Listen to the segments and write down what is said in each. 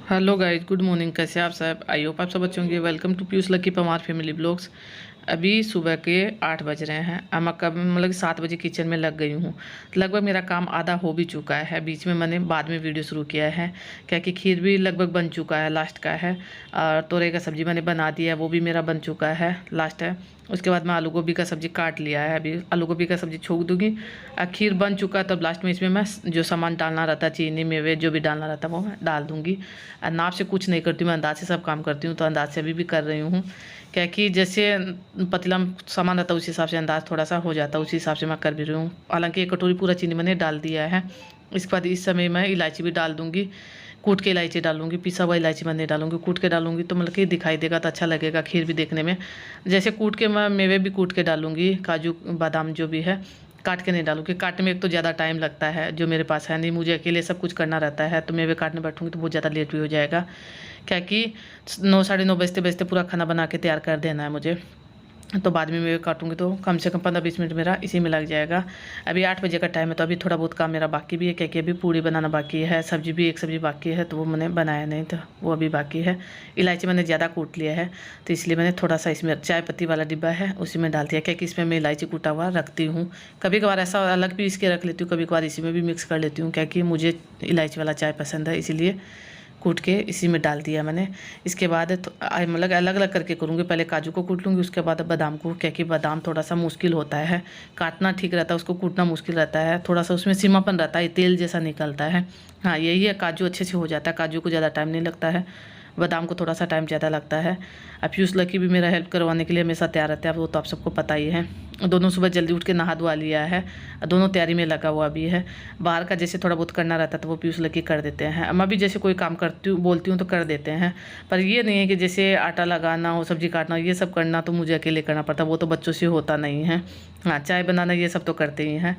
Hello guys, good morning. कैसे हैं आप सब? आई होप आप सब अच्छे होंगे। Welcome to Piyush Lucky Pawar family blogs. अभी सुबह के 8 बज रहे हैं। अब मैं कब मतलब 7 बजे किचन में लग गई हूँ। लगभग मेरा काम आधा हो भी चुका है। बीच में मैंने बाद में वीडियो शुरू किया है, क्या कि खीर भी लगभग बन चुका है, लास्ट का है। और तोरई का सब्ज़ी मैंने बना दिया है, वो भी मेरा बन चुका है, लास्ट है। उसके बाद मैं आलू गोभी का सब्ज़ी काट लिया है। अभी आलू गोभी का सब्ज़ी छोक दूँगी। खीर बन चुका है, तब लास्ट में इसमें मैं जो सामान डालना रहता है, चीनी मेवे जो भी डालना रहता है वो मैं डाल दूँगी। नाप से कुछ नहीं करती हूँ, मैं अंदाज़ से सब काम करती हूँ। तो अंदाज़ से अभी भी कर रही हूँ, क्या कि जैसे पतीला में सामान रहता है उस हिसाब से अंदाज़ थोड़ा सा हो जाता है, उसी हिसाब से मैं कर भी रही हूँ। हालांकि एक कटोरी पूरा चीनी मैंने डाल दिया है। इसके बाद इस समय मैं इलायची भी डाल दूँगी। कूट के इलायची डालूंगी, पिसा हुआ इलायची मैं नहीं डालूंगी, कूट के डालूंगी तो मतलब कि दिखाई देगा तो अच्छा लगेगा खीर भी देखने में। जैसे कूट के मैं मेवे भी कूट के डालूंगी, काजू बादाम जो भी है काट के नहीं डालूंगी। काटने में एक तो ज़्यादा टाइम लगता है, जो मेरे पास है नहीं, मुझे अकेले सब कुछ करना रहता है, तो मेवे काटने बैठूंगी तो बहुत ज़्यादा लेट भी हो जाएगा। क्या कि 9 साढ़े 9 बजते बजते पूरा खाना बना के तैयार कर देना है मुझे। तो बाद में मैं काटूंगी तो कम से कम 15-20 मिनट मेरा इसी में लग जाएगा। अभी 8 बजे का टाइम है, तो अभी थोड़ा बहुत काम मेरा बाकी भी है, क्या कि अभी पूड़ी बनाना बाकी है, सब्जी भी एक सब्जी बाकी है, तो वो मैंने बनाया नहीं, तो वो अभी बाकी है। इलायची मैंने ज़्यादा कूट लिया है, तो इसलिए मैंने थोड़ा सा इसमें चाय पत्ती वाला डिब्बा है उसी में डाल दिया, क्या कि इसमें मैं इलायची कूटा हुआ रखती हूँ। कभी कभार ऐसा अलग पीस के रख लेती हूँ, कभी कभार इसी में भी मिक्स कर लेती हूँ, क्या कि मुझे इलायची वाला चाय पसंद है, इसीलिए कूट के इसी में डाल दिया मैंने। इसके बाद मतलब अलग अलग करके करूँगी, पहले काजू को कूट लूँगी, उसके बाद बादाम को, क्या कि बादाम थोड़ा सा मुश्किल होता है काटना, ठीक रहता है, उसको कूटना मुश्किल रहता है, थोड़ा सा उसमें सीमापन रहता है, तेल जैसा निकलता है। हाँ यही है, काजू अच्छे से हो जाता है, काजू को ज़्यादा टाइम नहीं लगता है, बादाम को थोड़ा सा टाइम ज़्यादा लगता है। अब पीयूष लकी भी मेरा हेल्प करवाने के लिए हमेशा तैयार रहता है, वो तो आप सबको पता ही है। दोनों सुबह जल्दी उठ के नहा धुआ लिया है, दोनों तैयारी में लगा हुआ भी है। बाहर का जैसे थोड़ा बहुत करना रहता है तो वो पीयूष लकी कर देते हैं, मैं भी जैसे कोई काम करती हूँ बोलती हूँ तो कर देते हैं। पर ये नहीं है कि जैसे आटा लगाना हो, सब्जी काटना, ये सब करना तो मुझे अकेले करना पड़ता है, वो तो बच्चों से होता नहीं है। हाँ चाय बनाना ये सब तो करते ही हैं।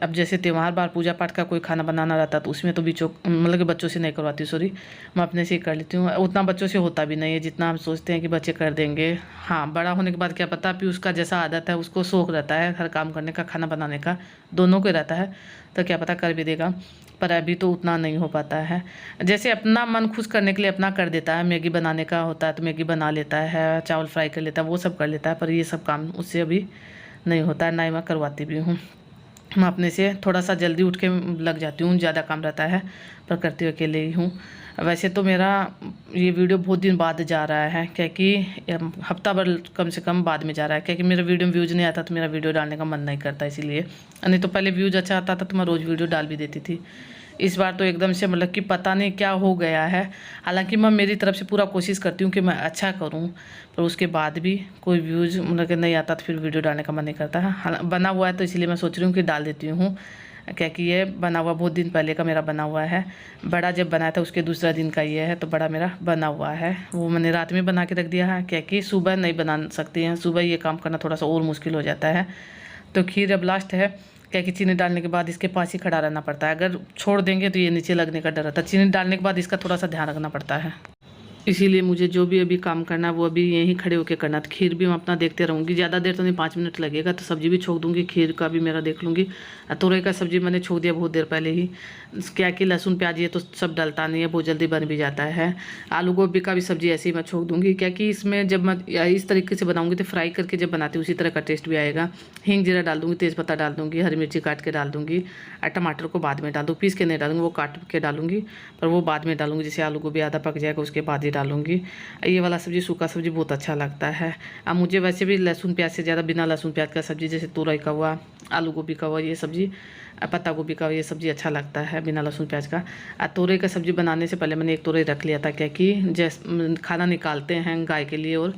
अब जैसे त्यौहार बार पूजा पाठ का कोई खाना बनाना रहता है तो उसमें तो बीचों मतलब कि बच्चों से नहीं करवाती, सॉरी, मैं अपने से ही कर लेती हूँ। उतना बच्चों से होता भी नहीं है जितना हम सोचते हैं कि बच्चे कर देंगे। हाँ बड़ा होने के बाद क्या पता, फिर उसका जैसा आदत है उसको शौक रहता है हर काम करने का, खाना बनाने का, दोनों को रहता है, तो क्या पता कर भी देगा। पर अभी तो उतना नहीं हो पाता है। जैसे अपना मन खुश करने के लिए अपना कर देता है, मैगी बनाने का होता है तो मैगी बना लेता है, चावल फ्राई कर लेता है, वो सब कर लेता है, पर ये सब काम उससे अभी नहीं होता है, ना ही मैं करवाती भी हूँ। मैं अपने से थोड़ा सा जल्दी उठ के लग जाती हूँ, ज़्यादा काम रहता है, पर करती हुए अकेले ही हूँ। वैसे तो मेरा ये वीडियो बहुत दिन बाद जा रहा है, क्या कि हफ्ता भर कम से कम बाद में जा रहा है, क्योंकि मेरा वीडियो में व्यूज़ नहीं आता तो मेरा वीडियो डालने का मन नहीं करता, इसीलिए। नहीं तो पहले व्यूज़ अच्छा आता था तो मैं रोज़ वीडियो डाल भी देती थी। इस बार तो एकदम से मतलब कि पता नहीं क्या हो गया है। हालांकि मैं मेरी तरफ से पूरा कोशिश करती हूँ कि मैं अच्छा करूँ, पर उसके बाद भी कोई व्यूज़ मतलब कि नहीं आता तो फिर वीडियो डालने का मन नहीं करता है। बना हुआ है तो इसलिए मैं सोच रही हूँ कि डाल देती हूँ, क्या कि ये बना हुआ बहुत दिन पहले का मेरा बना हुआ है। बड़ा जब बनाया था उसके दूसरा दिन का ये है, तो बड़ा मेरा बना हुआ है, वो मैंने रात में बना के रख दिया है, क्या कि सुबह नहीं बना सकती हैं, सुबह ये काम करना थोड़ा सा और मुश्किल हो जाता है। तो खीर अब लास्ट है, क्या कि चीनी डालने के बाद इसके पास ही खड़ा रहना पड़ता है, अगर छोड़ देंगे तो ये नीचे लगने का डर रहता है। चीनी डालने के बाद इसका थोड़ा सा ध्यान रखना पड़ता है, इसीलिए मुझे जो भी अभी काम करना है वो अभी यहीं खड़े होकर करना। तो खीर भी मैं अपना देखते रहूँगी, ज़्यादा देर तो नहीं, 5 मिनट लगेगा, तो सब्ज़ी भी छोक दूँगी, खीर का भी मेरा देख लूँगी। तोरई का सब्ज़ी मैंने छोक दिया बहुत देर पहले ही, क्या कि लहसुन प्याज ये तो सब डलता नहीं है, बहुत जल्दी बन भी जाता है। आलू गोभी का भी सब्ज़ी ऐसे ही मैं छोक दूँगी, क्या कि इसमें जब मैं इस तरीके से बनाऊँगी तो फ्राई करके जब बनाती हूँ उसी तरह का टेस्ट भी आएगा। हींग जीरा डाल दूँगी, तेज़पत्ता डाल दूँगी, हरी मिर्ची काट के डाल दूँगी, और टमाटर को बाद में डाल दूँ, पीस के नहीं डालूँगी, वो काट के डालूँगी, पर वो बाद में डालूँगी, जैसे आलू गोभी आधा पक जाएगा उसके बाद ही डालूँगी। ये वाला सब्ज़ी सूखा सब्ज़ी बहुत अच्छा लगता है। अब मुझे वैसे भी लहसुन प्याज से ज़्यादा बिना लहसुन प्याज का सब्ज़ी, जैसे तुरई का हुआ, आलू गोभी का हुआ, ये सब्ज़ी, पत्ता गोभी का ये सब्ज़ी अच्छा लगता है बिना लहसुन प्याज का। तुरई का सब्ज़ी बनाने से पहले मैंने एक तुरई रख लिया था, क्या कि जैसे खाना निकालते हैं गाय के लिए और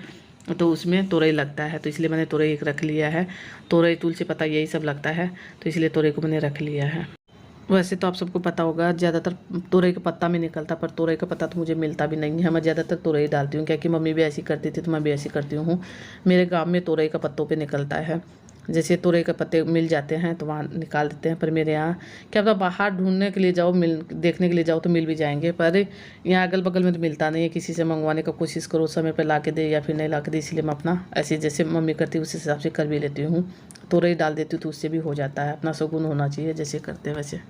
तो उसमें तुरई लगता है, तो इसलिए मैंने तुरई एक रख लिया है। तुरई तुलसी पत्ता यही सब लगता है, तो इसलिए तुरई को मैंने रख लिया है। वैसे तो आप सबको पता होगा ज़्यादातर तुरई का पत्ता में निकलता, पर तुरई का पत्ता तो मुझे मिलता भी नहीं है, मैं ज़्यादातर तुरई डालती हूँ, क्या कि मम्मी भी ऐसी करती थी तो मैं भी ऐसी करती हूँ। मेरे गांव में तुरई का पत्तों पे निकलता है, जैसे तुरई का पत्ते मिल जाते हैं तो वहाँ निकाल देते हैं, पर मेरे यहाँ क्या पता बाहर ढूंढने के लिए जाओ, मिल देखने के लिए जाओ तो मिल भी जाएंगे, पर यहाँ अगल बगल में तो मिलता नहीं है। किसी से मंगवाने का कोशिश करो, समय पर ला के दे या फिर नहीं ला के दे, इसलिए मैं अपना ऐसे जैसे मम्मी करती है उस हिसाब से कर भी लेती हूँ। तुरई डाल देती हूँ तो उससे भी हो जाता है, अपना शगुन होना चाहिए जैसे करते हैं वैसे।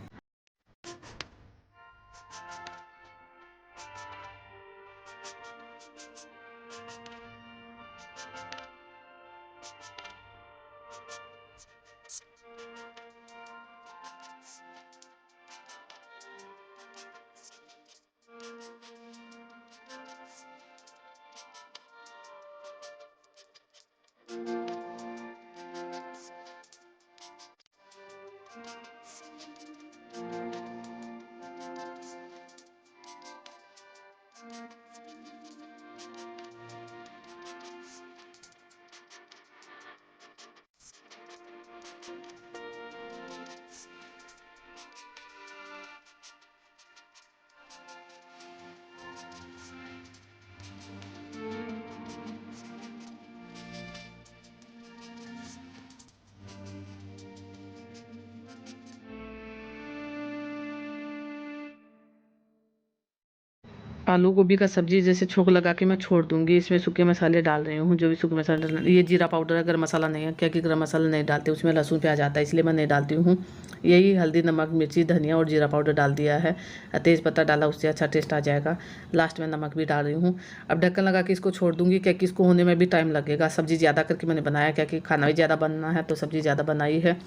आलू गोभी का सब्जी जैसे छोंक लगा के मैं छोड़ दूंगी। इसमें सूखे मसाले डाल रही हूँ, जो भी सूखे मसाले डाल, ये जीरा पाउडर है, गरम मसाला नहीं है, क्या कि गरम मसाला नहीं डालते, उसमें लहसुन प्याज आता है इसलिए मैं नहीं डालती हूँ। यही हल्दी नमक मिर्ची धनिया और जीरा पाउडर डाल दिया है, तेज़ पत्ता डाला, उससे अच्छा टेस्ट आ जाएगा। लास्ट में नमक भी डाल रही हूँ। अब ढक्कन लगा के इसको छोड़ दूँगी, क्या कि इसको होने में भी टाइम लगेगा। सब्ज़ी ज़्यादा करके मैंने बनाया, क्या कि खाना भी ज़्यादा बनना है तो सब्ज़ी ज़्यादा बनाई है,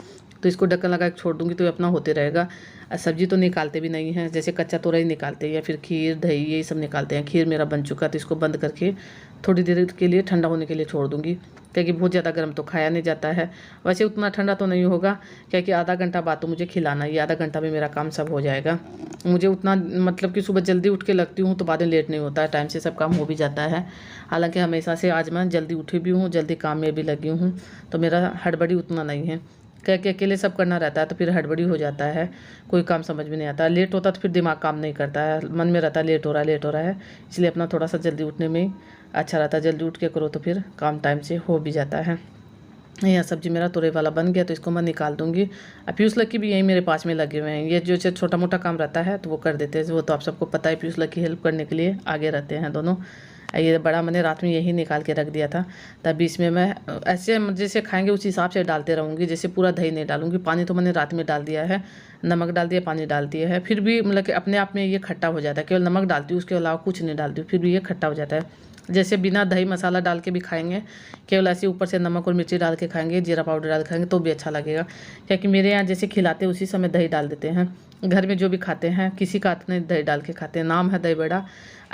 तो इसको ढक्कन लगा के छोड़ दूँगी तो ये अपना होते रहेगा। सब्ज़ी तो निकालते भी नहीं हैं, जैसे कच्चा तोरई निकालते हैं या फिर खीर दही यही सब निकालते हैं। खीर मेरा बन चुका तो इसको बंद करके थोड़ी देर के लिए ठंडा होने के लिए छोड़ दूँगी, क्योंकि बहुत ज़्यादा गर्म तो खाया नहीं जाता है। वैसे उतना ठंडा तो नहीं होगा, क्योंकि आधा घंटा बाद तो मुझे खिलाना है, आधा घंटा में मेरा काम सब हो जाएगा। मुझे उतना मतलब कि सुबह जल्दी उठ के लगती हूँ तो बाद में लेट नहीं होता है, टाइम से सब काम हो भी जाता है। हालांकि हमेशा से आज मैं जल्दी उठी भी हूँ, जल्दी काम में भी लगी हूँ, तो मेरा हड़बड़ी उतना नहीं है। क्या कि अकेले सब करना रहता है तो फिर हड़बड़ी हो जाता है, कोई काम समझ में नहीं आता। लेट होता तो फिर दिमाग काम नहीं करता है, मन में रहता है लेट हो रहा है लेट हो रहा है। इसलिए अपना थोड़ा सा जल्दी उठने में ही अच्छा रहता है, जल्दी उठ के करो तो फिर काम टाइम से हो भी जाता है। यहाँ सब्जी मेरा तुरई वाला बन गया तो इसको मैं निकाल दूंगी। पीयूष लक्की भी यहीं मेरे पास में लगे हुए हैं, ये जो छोटा मोटा काम रहता है तो वो कर देते हैं, वो तो आप सबको पता है, पीयूष लक्की हेल्प करने के लिए आगे रहते हैं दोनों। ये बड़ा मैंने रात में यही निकाल के रख दिया था, तब इसमें मैं ऐसे जैसे खाएंगे उस हिसाब से डालते रहूँगी। जैसे पूरा दही नहीं डालूंगी, पानी तो मैंने रात में डाल दिया है, नमक डाल दिया पानी डाल दिया है, फिर भी मतलब कि अपने आप में ये खट्टा हो जाता है। केवल नमक डालती हूँ, उसके अलावा कुछ नहीं डालती हूँ, फिर भी ये खट्टा हो जाता है। जैसे बिना दही मसाला डाल के भी खाएंगे, केवल ऐसे ऊपर से नमक और मिर्ची डाल के खाएंगे, जीरा पाउडर डाल के खाएंगे तो भी अच्छा लगेगा। क्योंकि मेरे यहाँ जैसे खिलाते उसी समय दही डाल देते हैं, घर में जो भी खाते हैं किसी का हाथ नहीं दही डाल के खाते हैं, नाम है दही बड़ा।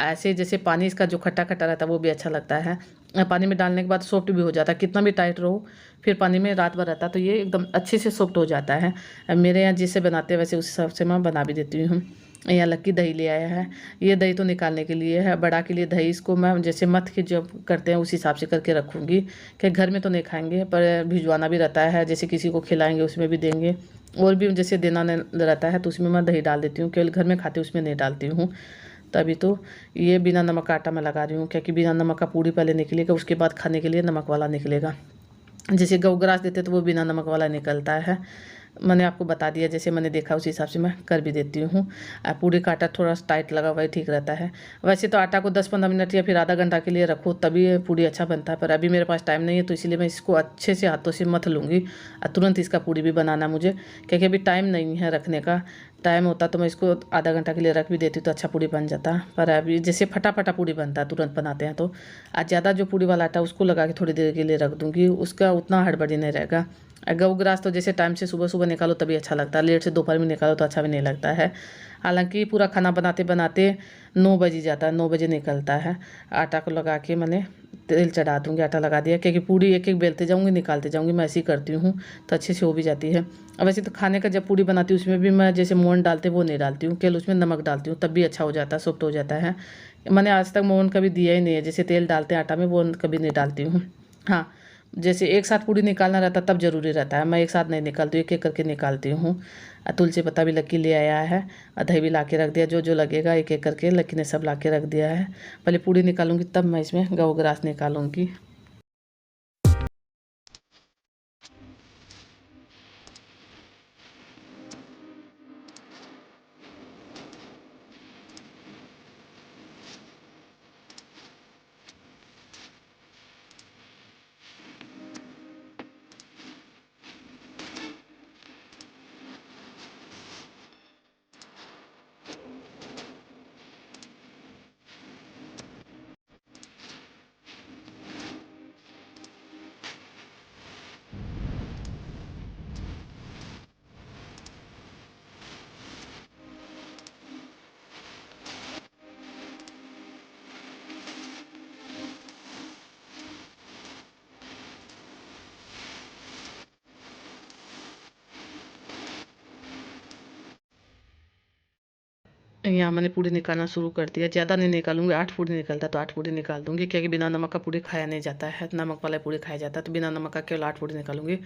ऐसे जैसे पानी इसका जो खट्टा खट्टा रहता है वो भी अच्छा लगता है, पानी में डालने के बाद सॉफ्ट भी हो जाता है, कितना भी टाइट रहो फिर पानी में रात भर रहता है तो ये एकदम अच्छे से सॉफ्ट हो जाता है। मेरे यहाँ जिससे बनाते हैं वैसे उस हिसाब से मैं बना भी देती हूँ। यहाँ लक्की दही ले आया है, ये दही तो निकालने के लिए है, बड़ा के लिए दही इसको मैं जैसे मथ के जब करते हैं उस हिसाब से करके रखूँगी, कि घर में तो नहीं खाएंगे पर भिजवाना भी रहता है, जैसे किसी को खिलाएंगे उसमें भी देंगे, और भी जैसे देना रहता है तो उसमें मैं दही डाल देती हूँ, केवल घर में खाते उसमें नहीं डालती हूँ। तभी तो ये बिना नमक का आटा मैं लगा रही हूँ, क्योंकि बिना नमक का पूड़ी पहले निकलेगा, उसके बाद खाने के लिए नमक वाला निकलेगा। जैसे गऊ ग्रास देते तो वो बिना नमक वाला निकलता है। मैंने आपको बता दिया, जैसे मैंने देखा उसी हिसाब से मैं कर भी देती हूँ। पूरी का आटा थोड़ा टाइट लगा हुआ ही ठीक रहता है। वैसे तो आटा को 10-15 मिनट या फिर आधा घंटा के लिए रखो तभी ये पूड़ी अच्छा बनता है, पर अभी मेरे पास टाइम नहीं है तो इसीलिए मैं इसको अच्छे से हाथों से मथ लूँगी और तुरंत इसका पूड़ी भी बनाना है मुझे, क्योंकि अभी टाइम नहीं है रखने का। टाइम होता तो मैं इसको आधा घंटा के लिए रख भी देती तो अच्छा पूड़ी बन जाता, पर अभी जैसे फटाफटा पूड़ी बनता है तुरंत बनाते हैं तो आज ज़्यादा जो पूड़ी वाला आटा उसको लगा के थोड़ी देर के लिए रख दूँगी, उसका उतना हड़बड़ी नहीं रहेगा। गऊ ग्रास तो जैसे टाइम से सुबह सुबह निकालो तभी अच्छा लगता है, लेट से दोपहर में निकालो तो अच्छा भी नहीं लगता है। हालांकि पूरा खाना बनाते बनाते 9 बज ही जाता है, 9 बजे निकलता है। आटा को लगा के मैंने तेल चढ़ा दूँगी, आटा लगा दिया, क्योंकि पूड़ी एक एक बेलते जाऊँगी निकालते जाऊँगी, मैं ऐसे ही करती हूँ तो अच्छे से हो भी जाती है। अब वैसे तो खाने का जब पूड़ी बनाती हूँ उसमें भी मैं जैसे मोहन डालते वो नहीं डालती हूँ, केवल उसमें नमक डालती हूँ तब भी अच्छा हो जाता है, सॉफ्ट हो जाता है। मैंने आज तक मोहन कभी दिया ही नहीं है, जैसे तेल डालते हैं आटा में वो कभी नहीं डालती हूँ। हाँ, जैसे एक साथ पूड़ी निकालना रहता तब ज़रूरी रहता है, मैं एक साथ नहीं निकालती हूँ, एक एक करके निकालती हूँ। तुलसी पत्ता भी लक्की ले आया है, दही भी ला के रख दिया, जो जो लगेगा एक एक करके लक्की ने सब ला के रख दिया है। पहले पूड़ी निकालूंगी तब मैं इसमें गऊ ग्रास निकालूंगी। यहाँ मैंने पूड़ी निकालना शुरू कर दिया। ज़्यादा नहीं निकालूंगी, 8 पूड़ी निकलता तो 8 पूड़ी निकाल दूंगी, क्योंकि बिना नमक का पूड़ी खाया नहीं जाता है, नमक वाला पूड़ी खाया जाता है, तो बिना नमक का केवल 8 पूड़ी निकालूंगी।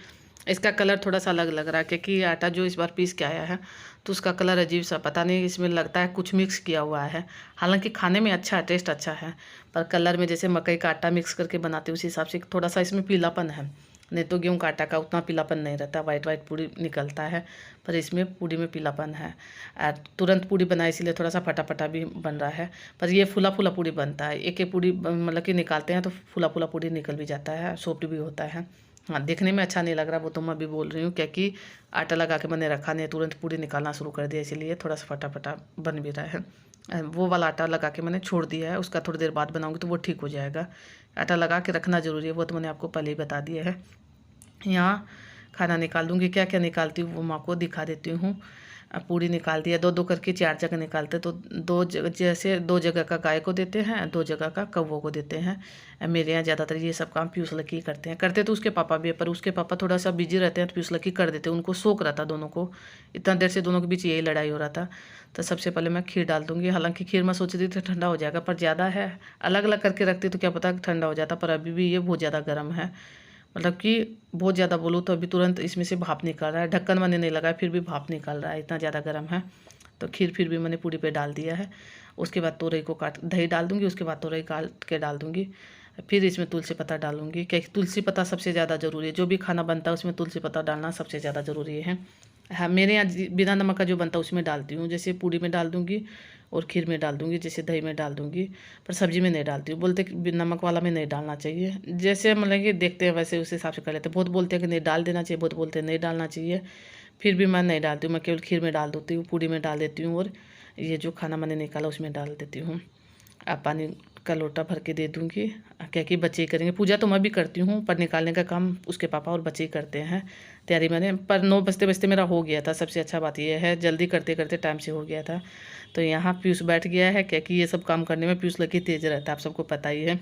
इसका कलर थोड़ा सा अलग लग रहा है, क्योंकि आटा जो इस बार पीस के आया है तो उसका कलर अजीब सा, पता नहीं, इसमें लगता है कुछ मिक्स किया हुआ है। हालांकि खाने में अच्छा है, टेस्ट अच्छा है, पर कलर में जैसे मकई का आटा मिक्स करके बनाते हैं उसी हिसाब से थोड़ा सा इसमें पीलापन है। नहीं तो गेहूं का आटा का उतना पीलापन नहीं रहता, वाइट वाइट पूड़ी निकलता है, पर इसमें पूड़ी में पीलापन है। और तुरंत पूड़ी बनाए इसीलिए थोड़ा सा फटा फटा भी बन रहा है, पर ये फूला फूला पूड़ी बनता है। एक एक पूड़ी मतलब कि निकालते हैं तो फूला फूला पूड़ी निकल भी जाता है, सॉफ्ट भी होता है। हाँ, देखने में अच्छा नहीं लग रहा, वो तो मैं भी बोल रही हूँ, क्योंकि आटा लगा के मैंने रखा नहीं, तुरंत पूड़ी निकालना शुरू कर दिया, इसीलिए थोड़ा सा फटा फटा बन भी रहा है। वो वाला आटा लगा के मैंने छोड़ दिया है, उसका थोड़ी देर बाद बनाऊँगी तो वो ठीक हो जाएगा। आटा लगा के रखना ज़रूरी है, वो तो मैंने आपको पहले ही बता दिया है। यहाँ खाना निकाल दूँगी, क्या क्या निकालती हूँ वो मैं आपको दिखा देती हूँ। पूड़ी निकाल दिया, दो दो करके 4 जगह निकालते, तो दो जगह, जैसे 2 जगह का गाय को देते हैं, 2 जगह का कौवों को देते हैं। मेरे यहाँ ज़्यादातर ये सब काम पीयूष लकी करते हैं, करते तो उसके पापा भी है, पर उसके पापा थोड़ा सा बिजी रहते हैं तो पीयूष लकी कर देते हैं, उनको शौक रहता दोनों को। इतना देर से दोनों के बीच यही लड़ाई हो रहा था। तो सबसे पहले मैं खीर डाल दूँगी, हालांकि खीर मैं सोच रही थी ठंडा हो जाएगा, पर ज़्यादा है, अलग अलग करके रखती तो क्या पता ठंडा हो जाता, पर अभी भी ये बहुत ज़्यादा गर्म है। मतलब कि बहुत ज़्यादा बोलूँ तो अभी तुरंत इसमें से भाप निकल रहा है, ढक्कन मैंने नहीं लगाया फिर भी भाप निकल रहा है, इतना ज़्यादा गर्म है। तो खीर फिर भी मैंने पूड़ी पे डाल दिया है। उसके बाद तोरई को काट, दही डाल दूँगी, उसके बाद तोरई काट के डाल दूँगी। फिर इसमें तुलसी पत्ता डालूँगी, क्योंकि तुलसी पत्ता सबसे ज़्यादा ज़रूरी है, जो भी खाना बनता है उसमें तुलसी पत्ता डालना सबसे ज़्यादा ज़रूरी है। हाँ, मेरे यहाँ बिना नमक का जो बनता है उसमें डालती हूँ, जैसे पूड़ी में डाल दूँगी और खीर में डाल दूँगी, जैसे दही में डाल दूँगी, पर सब्जी में नहीं डालती हूँ। बोलते कि नमक वाला में नहीं डालना चाहिए, जैसे मतलब कि देखते हैं वैसे उस हिसाब से कर लेते हैं। बहुत बोलते हैं कि नहीं डाल देना चाहिए, बहुत बोलते हैं नहीं डालना चाहिए, फिर भी मैं नहीं डालती हूँ, मैं केवल खीर में डाल देती हूँ, पूड़ी में डाल देती हूँ, और ये जो खाना मैंने निकाला उसमें डाल देती हूँ। अब पानी का लोटा भर के दे दूँगी, क्या कि बच्चे ही करेंगे। पूजा तो मैं भी करती हूँ, पर निकालने का काम उसके पापा और बच्चे ही करते हैं। तैयारी मैंने पर 9 बजते बजते मेरा हो गया था, सबसे अच्छा बात यह है, जल्दी करते करते टाइम से हो गया था। तो यहाँ पीयूष बैठ गया है, क्या कि ये सब काम करने में पीयूष लकी तेज रहता है, आप सबको पता ही है।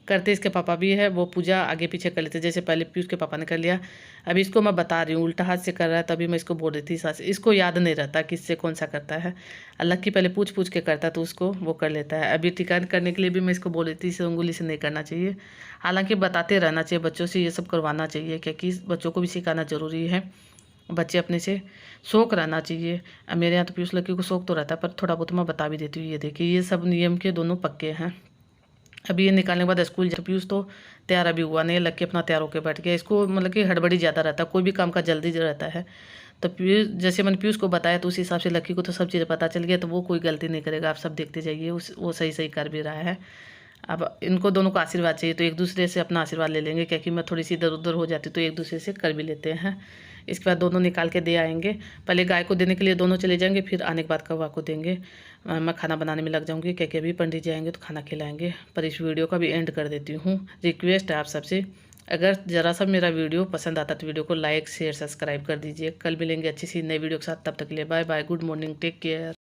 करते इसके पापा भी है, वो पूजा आगे पीछे कर लेते, जैसे पहले पीयूष के पापा ने कर लिया, अभी इसको मैं बता रही हूँ उल्टा हाथ से कर रहा है, तभी मैं इसको बोल रही थी सास, इसको याद नहीं रहता किससे कौन सा करता है। अल्लाह की पहले पूछ पूछ के करता तो उसको वो कर लेता है। अभी टिकान करने के लिए भी मैं इसको बोल रही थी, इसे उंगली से नहीं करना चाहिए, हालांकि बताते रहना चाहिए बच्चों से, ये सब करवाना चाहिए, क्योंकि बच्चों को भी सिखाना ज़रूरी है। बच्चे अपने से शौक रहना चाहिए। मेरे यहाँ तो पीयूष लकी को शौक तो रहता है, पर थोड़ा बहुत मैं बता भी देती हूँ। ये देखिए, ये सब नियम के दोनों पक्के हैं। अभी ये निकालने के बाद स्कूल जा, पीयूष तो तैयार अभी हुआ नहीं, लग के अपना तैयार होकर बैठ गया। इसको मतलब कि हड़बड़ी ज़्यादा रहता है, कोई भी काम का जल्दी रहता है। तो पीयूष, जैसे मैंने पीयूष को बताया तो उस हिसाब से लक्की को तो सब चीज़ पता चल गया, तो वो कोई गलती नहीं करेगा, आप सब देखते जाइए, वो सही सही कर भी रहा है। अब इनको दोनों को आशीर्वाद चाहिए, तो एक दूसरे से अपना आशीर्वाद ले लेंगे, क्योंकि मैं थोड़ी सी इधर उधर हो जाती तो एक दूसरे से कर भी लेते हैं। इसके बाद दोनों निकाल के दे आएंगे, पहले गाय को देने के लिए दोनों चले जाएंगे, फिर आने के बाद कौवा को देंगे। मैं खाना बनाने में लग जाऊंगी, क्योंकि अभी पंडित जी आएंगे तो खाना खिलाएंगे। पर इस वीडियो का भी एंड कर देती हूँ। रिक्वेस्ट है आप सबसे, अगर ज़रा सा मेरा वीडियो पसंद आता तो वीडियो को लाइक शेयर सब्सक्राइब कर दीजिए। कल मिलेंगे अच्छी सी नई वीडियो के साथ, तब तक के लिए bye bye, good morning, take care.